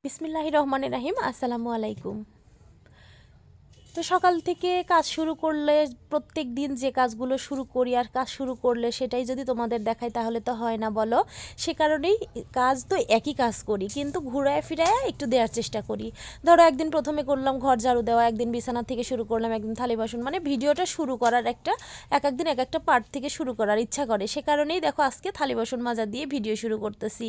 বিসমিল্লাহির রহমানির রাহিম। আসসালামু আলাইকুম। তো সকাল থেকে কাজ শুরু করলে প্রত্যেক দিন যে কাজগুলো শুরু করি আর কাজ শুরু করলে সেটাই যদি তোমাদের দেখাই তাহলে তো হয় না বলো। সে কারণেই কাজ তো একই কাজ করি, কিন্তু ঘুরায় ফিরায় একটু দেওয়ার চেষ্টা করি। ধরো একদিন প্রথমে করলাম ঘর ঝাড়ু দেওয়া, একদিন বিছানা থেকে শুরু করলাম, একদিন থালি বাসন, মানে ভিডিওটা শুরু করার একদিন এক একটা পার্ট থেকে শুরু করার ইচ্ছা করে। সে কারণেই দেখো আজকে থালি বাসন মাজা দিয়ে ভিডিও শুরু করতেছি।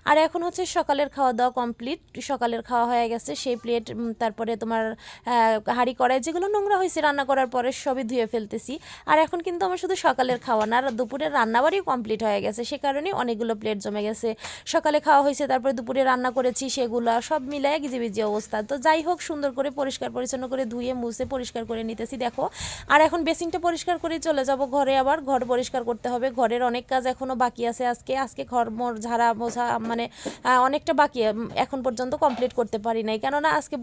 আর এখন হচ্ছে সকালের খাওয়া দাওয়া কমপ্লিট, সকালের খাওয়া হয়ে গেছে। সেই প্লেট, তারপরে তোমার হাঁড়ি কড়াই যেগুলো নোংরা হয়েছে রান্না করার পরে সবই ধুয়ে ফেলতেছি। আর এখন কিন্তু আমার শুধু সকালের খাওয়া না, আর দুপুরের রান্নাবাড়িও কমপ্লিট হয়ে গেছে। সে কারণে অনেকগুলো প্লেট জমে গেছে। সকালে খাওয়া হয়েছে, তারপরে দুপুরে রান্না করেছি, সেগুলো সব মিলায় গিজিবিজি অবস্থা। তো যাই হোক, সুন্দর করে পরিষ্কার পরিচ্ছন্ন করে ধুয়ে মুছে পরিষ্কার করে নিতেছি দেখো। আর এখন বেসিনটা পরিষ্কার করে চলে যাব ঘরে, আবার ঘর পরিষ্কার করতে হবে। ঘরের অনেক কাজ এখনও বাকি আছে। আজকে ঘর মোর ঝাড়া মোছা মানে অনেকটা বাকি, এখন পর্যন্ত কমপ্লিট করতে পারি নাই। কেননা আজকে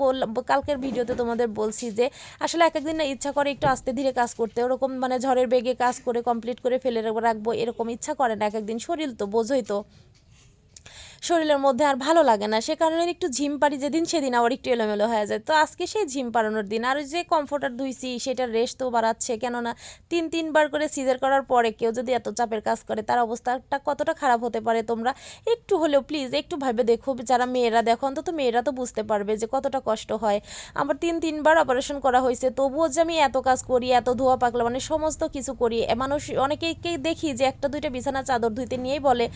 কালকের ভিডিওতে তোমাদের বলছি যে আসলে এক একদিন না ইচ্ছা করে একটু আস্তে ধীরে কাজ করতে, ওরকম মানে ঝড়ের বেগে কাজ করে কমপ্লিট করে ফেলে রাখবো এরকম ইচ্ছা করে না। এক একদিন শরীর তো বোঝোই তো, শরীরের মধ্যে আর ভালো লাগে না। সে কারণে একটু ঝিম পারি যেদিন, সেদিন আবার একটু এলোমেলো হয়ে যায়। তো আজকে সেই ঝিম পাড়ানোর দিন। আর যে কমফোর্টার ধুইছি সেটার রেস্ট তো বাড়াচ্ছে, কেননা তিনবার করে সিজার করার পরে কেউ যদি এত চাপের কাজ করে তার অবস্থাটা কতটা খারাপ হতে পারে তোমরা একটু হলেও প্লিজ একটু ভাবে দেখো। যারা মেয়েরা দেখো, অন্তত মেয়েরা তো বুঝতে পারবে যে কতটা কষ্ট হয়। আমার তিনবার অপারেশন করা হয়েছে, তবুও যে আমি এত কাজ করি, এত ধোয়া পাকলা মানে সমস্ত কিছু করি। মানুষ অনেকেই দেখি যে একটা দুইটা বিছানা চাদর ধুইতে নিয়েই বলে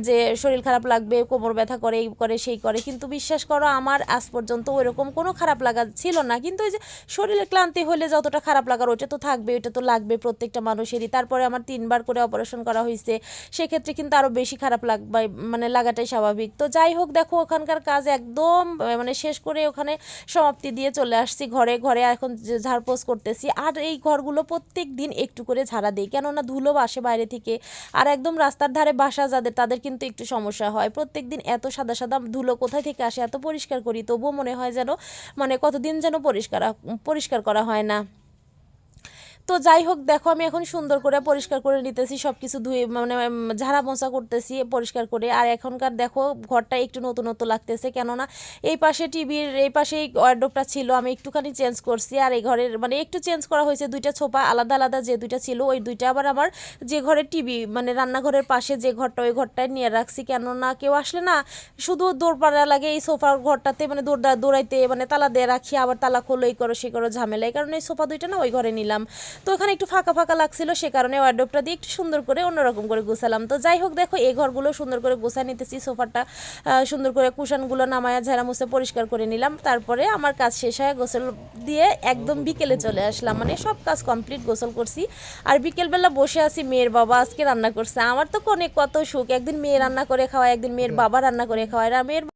যে শরীর খারাপ লাগবে, কোমর ব্যথা করে, এই করে সেই করে। কিন্তু বিশ্বাস করো, আমার আজ পর্যন্ত ওইরকম কোনো খারাপ লাগা ছিল না। কিন্তু ওই যে শরীরে ক্লান্তি হলে যতটা খারাপ লাগার ওইটা তো থাকবে, ওইটা তো লাগবে প্রত্যেকটা মানুষেরই। তারপরে আমার তিনবার করে অপারেশন করা হয়েছে, সেক্ষেত্রে কিন্তু আরও বেশি খারাপ লাগবে, মানে লাগাটাই স্বাভাবিক। তো যাই হোক, দেখো ওখানকার কাজ একদম মানে শেষ করে ওখানে সমাপ্তি দিয়ে চলে আসছি ঘরে। এখন ঝাড়পোছ করতেছি। আর এই ঘরগুলো প্রত্যেক দিন একটু করে ঝাড়া দিই, কেননা ধুলো আসে বাইরে থেকে। আর একদম রাস্তার ধারে বাসা যাদের, তাদের কিন্তু একটু সমস্যা হয়। প্রত্যেক দিন এত সাদা সাদা ধুলো কোথায় থেকে আসে, এত পরিষ্কার করি তবুও মনে হয় যেন মানে কতদিন যেন পরিষ্কার করা হয় না। তো যাই হোক, দেখো আমি এখন সুন্দর করে পরিষ্কার করে নিতেছি, সব কিছু ধুয়ে মানে ঝাড়া মোছা করতেছি পরিষ্কার করে। আর এখনকার দেখো ঘরটা একটু নতুন নতুন লাগতেছে, কেননা এই পাশে টিভির এই পাশে ওয়ারড্রোবটা ছিল, আমি একটুখানি চেঞ্জ করছি। আর এই ঘরের মানে একটু চেঞ্জ করা হয়েছে, দুইটা ছোপা আলাদা আলাদা যে দুইটা ছিল ওই দুইটা আবার আমার যে ঘরের টিভি মানে রান্নাঘরের পাশে যে ঘরটা, ওই ঘরটায় নিয়ে রাখছি। কেননা কেউ আসলে না শুধু দৌড়পাড়া লাগে এই সোফার ঘরটাতে, মানে দৌড়াইতে মানে তালা দিয়ে রাখি, আবার তালা খোলো, এই করো সে করো ঝামেলা। এই কারণে এই সোফা দুইটা না ওই ঘরে নিলাম। তো ওখানে একটু ফাঁকা ফাঁকা লাগছিল, সে কারণে ওয়ারড্রোবটা দিয়ে একটু সুন্দর করে অন্যরকম করে গুছালাম। তো যাই হোক, দেখো এই ঘরগুলো সুন্দর করে গুছা নিতেছি, সোফাটা সুন্দর করে কুশনগুলো নামায়া ঝাড়া মুছে পরিষ্কার করে নিলাম। তারপরে আমার কাজ শেষ হয়ে গোসল দিয়ে একদম বিকেলে চলে আসলাম, মানে সব কাজ কমপ্লিট, গোসল করছি। আর বিকেলবেলা বসে আছি, মেয়ের বাবা আজকে রান্না করছে। আমার তো কত সুখ, একদিন মেয়ে রান্না করে খাওয়ায়, একদিন মেয়ের বাবা রান্না করে খাওয়ায়। আর মেয়ের